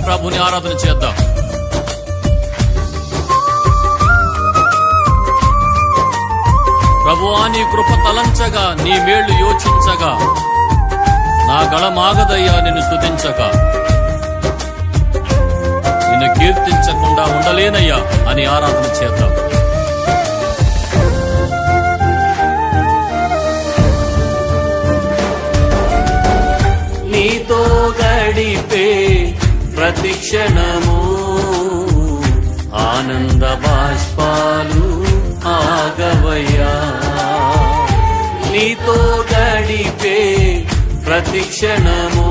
ప్రభుని ఆరాధన చేద్దాం. ప్రభువా, నీ కృప తలంచగా, నీ మేళ్లు యోచించగా, నా గళమాగదయ్యా నిన్ను స్తుతించగా. నిన్ను కీర్తించకుండా ఉండలేనయ్యా అని ఆరాధన చేద్దాం. నీతో గడిపే ప్రతి క్షణము ఆనంద బాష్పాలు ఆగవయ్యా. నీతో గడిపే ప్రతి క్షణము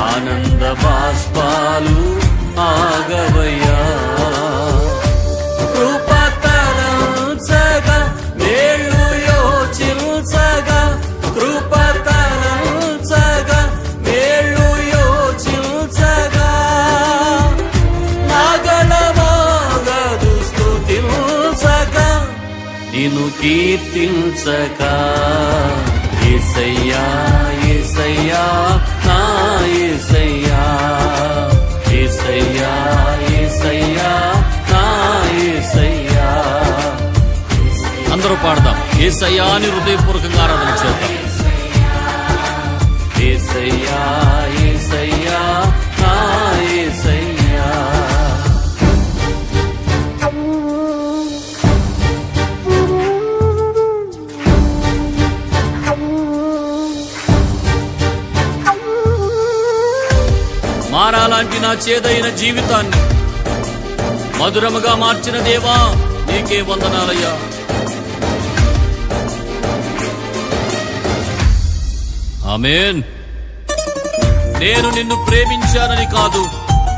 ఆనంద బాష్పాలు ఆగవయ్యా. కృపతలంచగా మేళ్ళు యోచించగా, కృపతలంచగా మేళ్ళు యోచించగా, నాగళమాగదు స్తుతించగా, నిన్ను కీర్తించగా. యేసయ్యా యేసయ్యా నా యేసయ్యా, యేసయ్యా యేసయ్యా నా యేసయ్యా. అందరూ పాడదాం. యేసయ్యా అని హృదయపూర్వకంగా ఆరాధన చేద్దాం. యేసయ్యా యేసయ్యా నా యేసయ్యా. మారాలాంటి నా చేదైన జీవితాన్ని మధురముగా మార్చిన దేవా, నీకే వందనాలయ్యా. ఆమేన్. నేను నిన్ను ప్రేమించానని కాదు,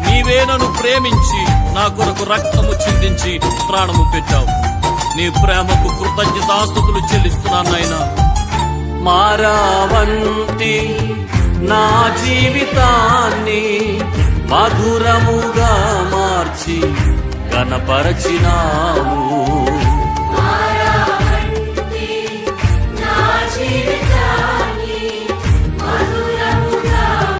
నీవే నన్ను ప్రేమించి నా కొరకు రక్తము చిందించి ప్రాణము పెట్టావు. నీ ప్రేమకు కృతజ్ఞతాస్తుతులు చెల్లిస్తున్నాను నాయనా. మారావంతి నా జీవితాన్ని మధురముగా మార్చి కనపరచినావు.